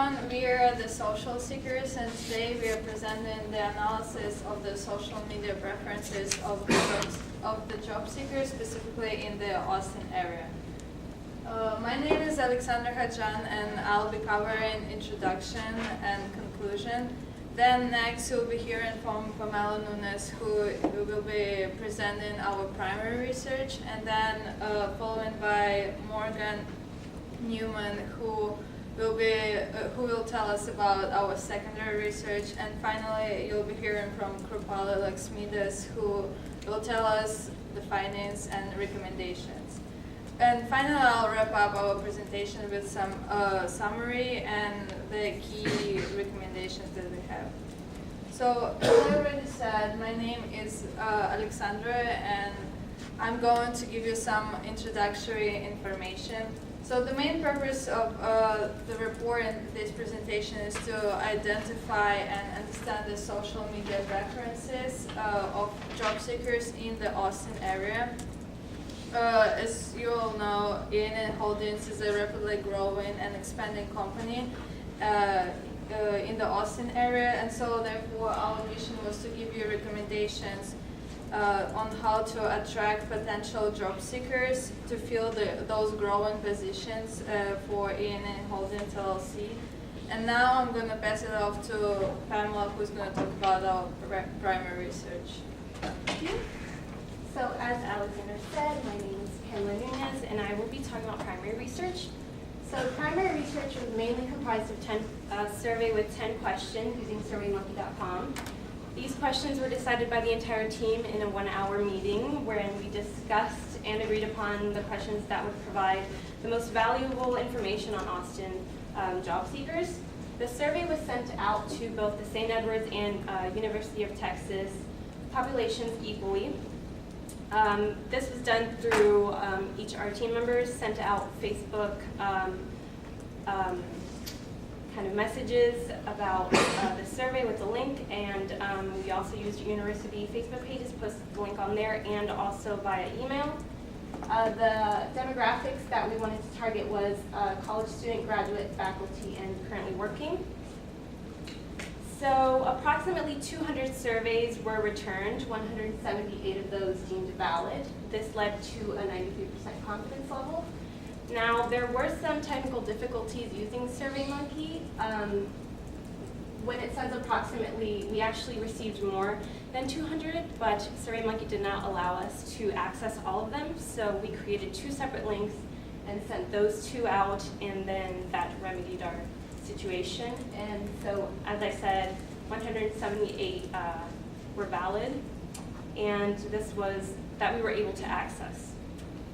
everyone. We are the Social Seekers, and today we are presenting the analysis of the social media preferences of the job seekers, specifically in the Austin area. My name is Alexandra Hadjan, and I'll be covering introduction and conclusion. Then next you'll be hearing from Pamela Nunes, who will be presenting our primary research, and then followed by Morgan Newman, who will tell us about our secondary research, and finally you'll be hearing from Krupali Laxmidas, who will tell us the findings and recommendations. And finally I'll wrap up our presentation with some summary and the key recommendations that we have. So as I already said, my name is Alexandra, and I'm going to give you some introductory information. So the main purpose of the report and this presentation is to identify and understand the social media preferences of job seekers in the Austin area. As you all know, ANN Holdings is a rapidly growing and expanding company in the Austin area, and so therefore our mission was to give you recommendations on how to attract potential job seekers to fill those growing positions for ANN Holdings LLC. And now I'm going to pass it off to Pamela, who's going to talk about our primary research. Thank you. So as Alexander said, my name is Pamela Nunes, and I will be talking about primary research. So primary research was mainly comprised of a survey with 10 questions using SurveyMonkey.com. These questions were decided by the entire team in a 1-hour meeting wherein we discussed and agreed upon the questions that would provide the most valuable information on Austin job seekers. The survey was sent out to both the St. Edwards and University of Texas populations equally. This was done through each of our team members sent out Facebook kind of messages about the survey with the link, and we also used university Facebook pages, posted the link on there, and also via email. The demographics that we wanted to target was college student, graduate, faculty, and currently working. So approximately 200 surveys were returned, 178 of those deemed valid. This led to a 93% confidence level. Now, there were some technical difficulties using SurveyMonkey. When it says approximately, we actually received more than 200, but SurveyMonkey did not allow us to access all of them, so we created 2 separate links and sent those 2 out, and then that remedied our situation. And so, as I said, 178 were valid, and this was that we were able to access.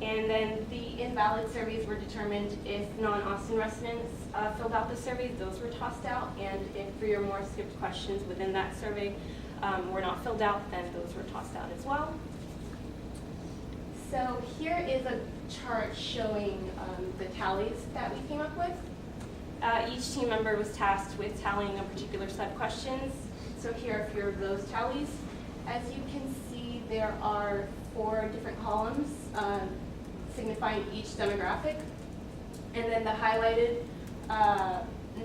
And then the invalid surveys were determined if non-Austin residents filled out the surveys, those were tossed out, and if 3 or more skipped questions within that survey were not filled out, then those were tossed out as well. So here is a chart showing the tallies that we came up with. Each team member was tasked with tallying a particular set of questions. So here are a few of those tallies. As you can see, there are 4 different columns signifying each demographic. And then the highlighted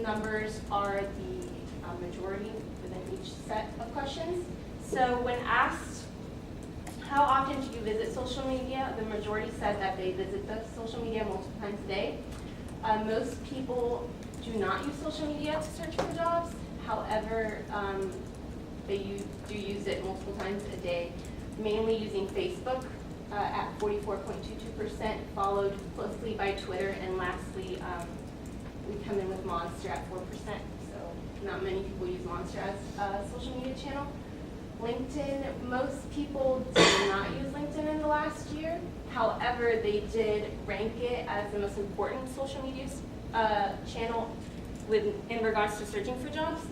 numbers are the majority within each set of questions. So when asked, how often do you visit social media? The majority said that they visit the social media multiple times a day. Most people do not use social media to search for jobs. However, they do use it multiple times a day, mainly using Facebook at 44.22%, followed closely by Twitter, and lastly, we come in with Monster at 4%. So not many people use Monster as a social media channel. LinkedIn, most people did not use LinkedIn in the last year. However, they did rank it as the most important social media channel in regards to searching for jobs.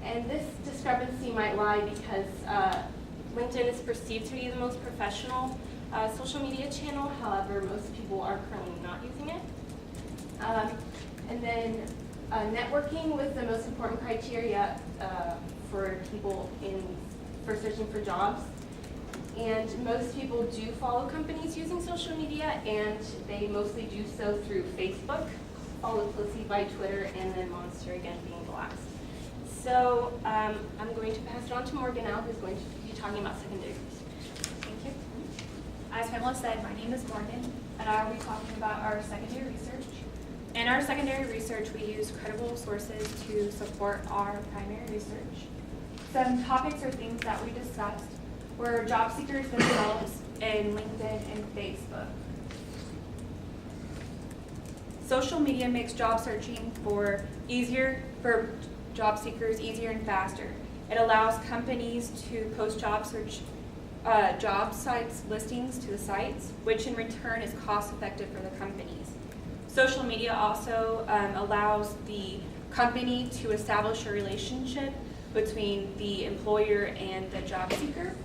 And this discrepancy might lie because LinkedIn is perceived to be the most professional social media channel. However, most people are currently not using it. And then networking was the most important criteria for people for searching for jobs. And most people do follow companies using social media, and they mostly do so through Facebook, followed closely by Twitter, and then Monster again being the last. So I'm going to pass it on to Morgan now, who's going to be talking about secondary research. Thank you. As Pamela said, my name is Morgan, and I will be talking about our secondary research. In our secondary research, we use credible sources to support our primary research. Some topics or things that we discussed were job seekers themselves in LinkedIn and Facebook. Social media makes job searching for job seekers easier and faster. It allows companies to post job sites listings to the sites, which in return is cost effective for the companies. Social media also allows the company to establish a relationship between the employer and the job seeker.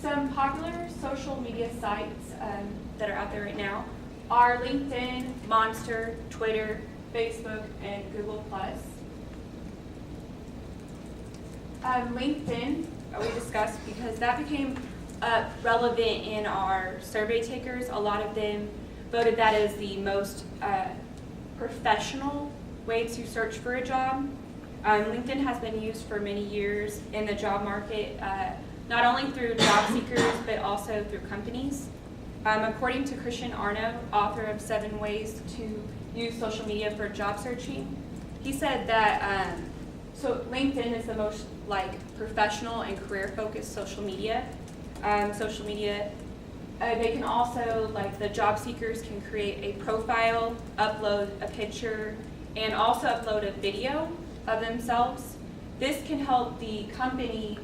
Some popular social media sites that are out there right now are LinkedIn, Monster, Twitter, Facebook, and Google+. LinkedIn, we discussed because that became relevant in our survey takers. A lot of them voted that as the most professional way to search for a job. LinkedIn has been used for many years in the job market, not only through job seekers, but also through companies. According to Christian Arno, author of 7 Ways to Use Social Media for Job Searching, he said that so LinkedIn is the most professional and career-focused social media. They can also, the job seekers can create a profile, upload a picture, and also upload a video of themselves. This can help the company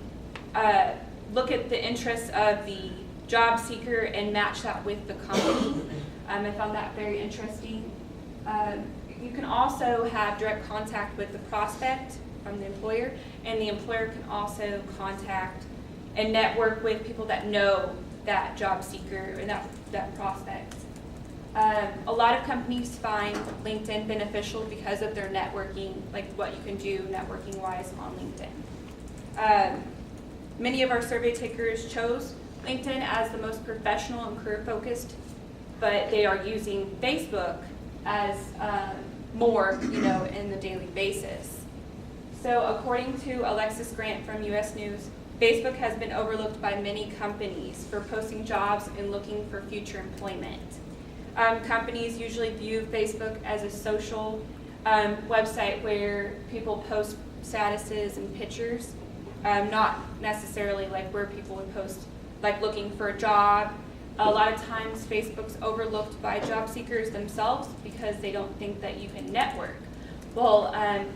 look at the interests of the job seeker and match that with the company. I found that very interesting. You can also have direct contact with the prospect from the employer, and the employer can also contact and network with people that know that job seeker and that prospect. A lot of companies find LinkedIn beneficial because of their networking, what you can do networking-wise on LinkedIn. Many of our survey takers chose LinkedIn as the most professional and career-focused, but they are using Facebook as more, in the daily basis. So according to Alexis Grant from US News, Facebook has been overlooked by many companies for posting jobs and looking for future employment. Companies usually view Facebook as a social website where people post statuses and pictures, not necessarily where people would post looking for a job. A lot of times Facebook's overlooked by job seekers themselves because they don't think that you can network. Well,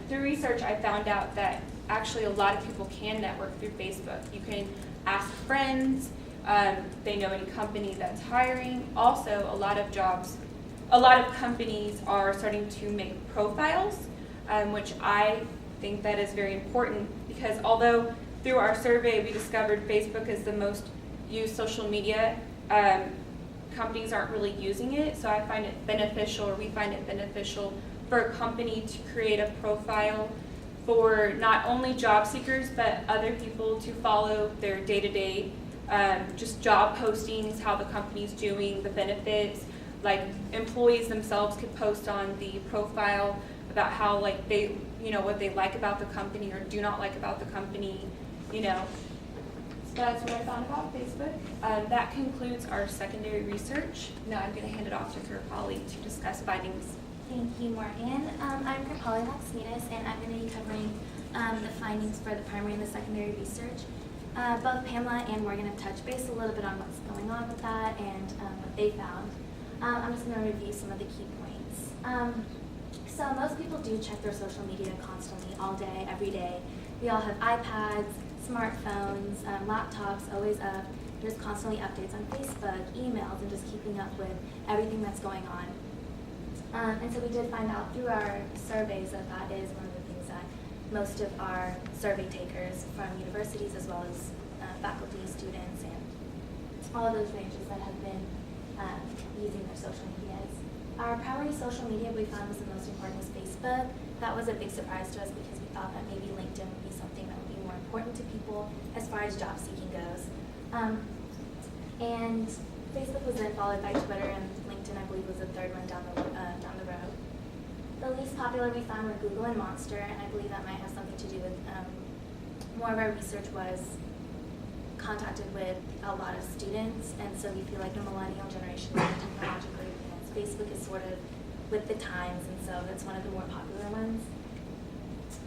through research I found out that actually a lot of people can network through Facebook. You can ask friends, they know any company that's hiring. Also, a lot of companies are starting to make profiles, which I think that is very important because although through our survey we discovered Facebook is the most used social media, companies aren't really using it, so I find it beneficial, or we find it beneficial for a company to create a profile for not only job seekers but other people to follow their day-to-day just job postings, how the company's doing, the benefits. Employees themselves could post on the profile about how they, what they like about the company or do not like about the company, So that's what I found about Facebook. That concludes our secondary research. Now I'm going to hand it off to Kirpali to discuss findings. Thank you, Morgan. I'm Kirpali Laxminas, and I'm going to be covering the findings for the primary and the secondary research. Both Pamela and Morgan have touched base a little bit on what's going on with that and what they found. I'm just going to review some of the key points. So most people do check their social media constantly, all day, every day. We all have iPads, smartphones, laptops, always up. There's constantly updates on Facebook, emails, and just keeping up with everything that's going on. And so we did find out through our surveys that that is one of the things that most of our survey takers from universities as well as faculty, students, and all of those ranges that have been using their social medias. Our primary social media we found was the most important was Facebook. That was a big surprise to us because we thought that maybe LinkedIn would be something that would be more important to people as far as job seeking goes. And Facebook was then followed by Twitter, and LinkedIn, I believe, was the third one down the road. The least popular we found were Google and Monster, and I believe that might have something to do with more of our research was contacted with a lot of students, and so we feel like the millennial generation is more technologically advanced. Facebook is sort of with the times, and so that's one of the more popular ones.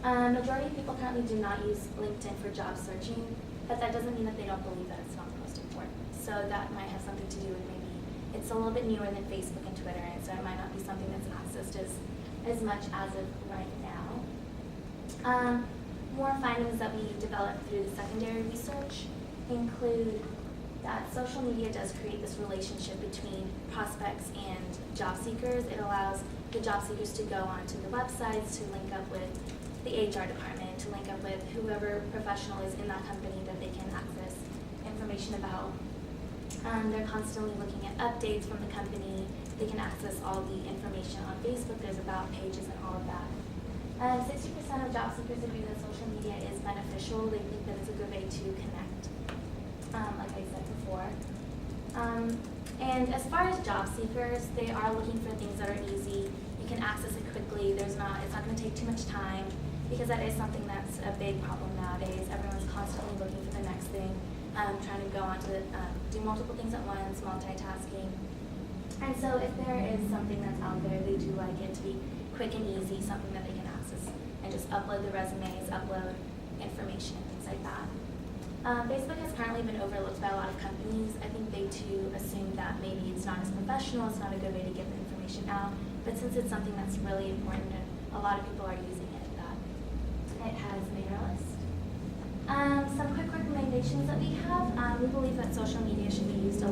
Majority of people currently do not use LinkedIn for job searching, but that doesn't mean that they don't believe that it's not the most important. So that might have something to do with maybe it's a little bit newer than Facebook and Twitter, and so it might not be something that's accessed as much as of right now. More findings that we developed through the secondary research include that social media does create this relationship between prospects and job seekers. It allows the job seekers to go onto the websites, to link up with the HR department, to link up with whoever professional is in that company that they can access information about. They're constantly looking at updates from the company. They can access all the information on Facebook. There's about pages and all of that. 60% of job seekers agree that social media is beneficial. They think that it's a good way to connect, like I said before. And as far as job seekers, they are looking for things that are easy. You can access it quickly. It's not going to take too much time, because that is something that's a big problem nowadays. Everyone's constantly looking for the next thing, trying to go on to do multiple things at once, multitasking. And so if there is something that's out there, they do like it to be quick and easy, something that they can access and just upload the resumes, upload information, things like that. Facebook has currently been overlooked by a lot of companies. I think they too assume that maybe it's not as professional, it's not a good way to get the information out, but since it's something that's really important and a lot of people are using it, that it has made our list. Some quick recommendations that we have. We believe that social media should be used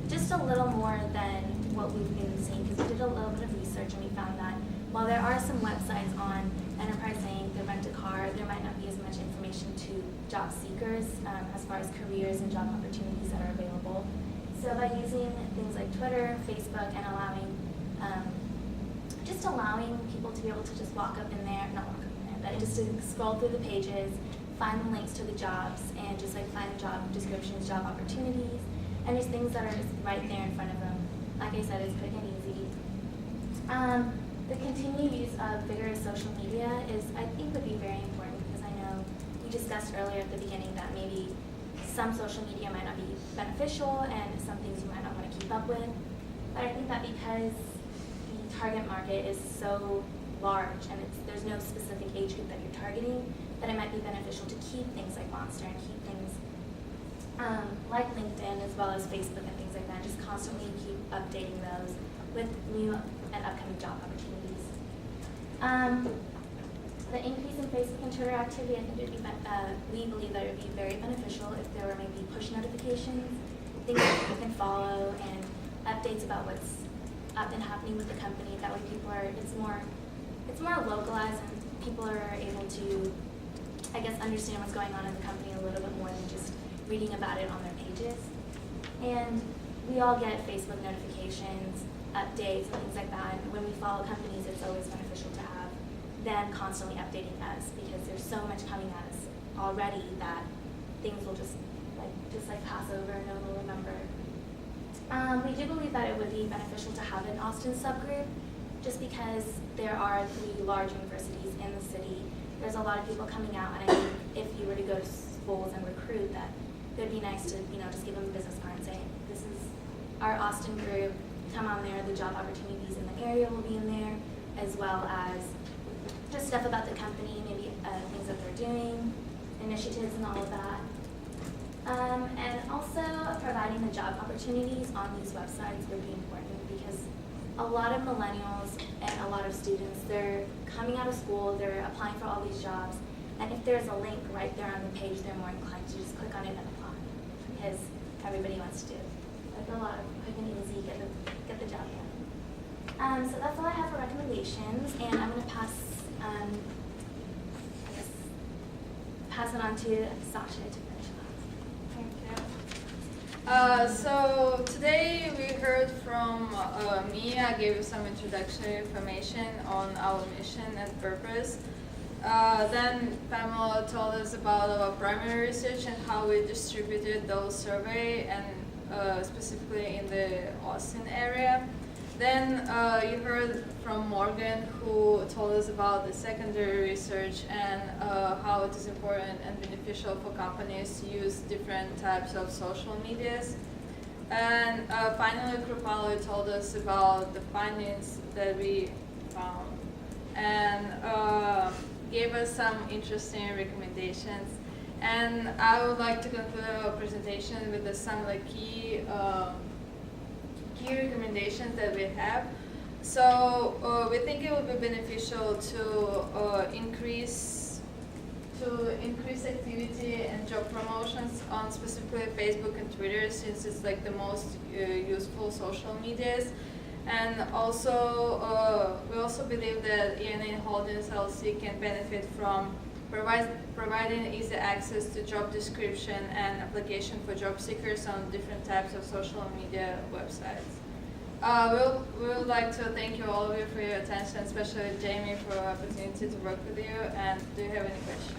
just a little more than what we've been seeing, because we did a little bit of research and we found that while there are some websites on Enterprise Inc., the Rent-A-Car, there might not be as much information to job seekers as far as careers and job opportunities that are available. So by using things like Twitter, Facebook, and allowing people to be able to just walk up in there, not walk up in there, but just to scroll through the pages, find the links to the jobs, and just like find job descriptions, job opportunities, and just things that are just right there in front of them. Like I said, it's quick and easy. The continued use of vigorous social media I think would be very important, because I know we discussed earlier at the beginning that maybe some social media might not be beneficial and some things you might not want to keep up with. But I think that because the target market is so large and there's no specific age group that you're targeting, that it might be beneficial to keep things like Monster and keep things like LinkedIn as well as Facebook and things like that. Just constantly keep updating those with new and upcoming job opportunities. The increase in Facebook and Twitter activity, I think we believe that it would be very beneficial if there were maybe push notifications, things that you can follow, and updates about what's up and happening with the company. That way it's more localized and people are able to, I guess, understand what's going on in the company a little bit more than just reading about it on their pages. And we all get Facebook notifications, updates, and things like that. And when we follow companies, it's always beneficial to have them constantly updating us, because there's so much coming at us already that things will just pass over and no one will remember. We do believe that it would be beneficial to have an Austin subgroup, just because there are 3 large universities in the city. There's a lot of people coming out, and I think if you were to go to schools and recruit, that it would be nice to just give them a business card and say, this is our Austin group, come on there, the job opportunities in the area will be in there, as well as just stuff about the company, maybe things that they're doing, initiatives and all of that. And also providing the job opportunities on these websites would be important, because a lot of millennials and a lot of students, they're coming out of school, they're applying for all these jobs, and if there's a link right there on the page, they're more inclined to just click on it and apply, because everybody wants to do it. Like a lot of quick and easy, get the job done. So that's all I have for recommendations, and I'm going to pass it on to Sasha to finish off. Thank you. So today we heard from Mia, gave you some introductory information on our mission and purpose. Then Pamela told us about our primary research and how we distributed those surveys, and specifically in the Austin area. Then you heard from Morgan, who told us about the secondary research and how it is important and beneficial for companies to use different types of social medias. And finally, Krupalo told us about the findings that we found and gave us some interesting recommendations. And I would like to conclude our presentation with some like key recommendations that we have. So we think it would be beneficial to increase activity and job promotions on specifically Facebook and Twitter, since it's like the most useful social medias. And also, we also believe that ENA Holdings LLC can benefit from providing easy access to job description and application for job seekers on different types of social media websites. We would like to thank you all of you for your attention, especially Jamie for the opportunity to work with you. And do you have any questions?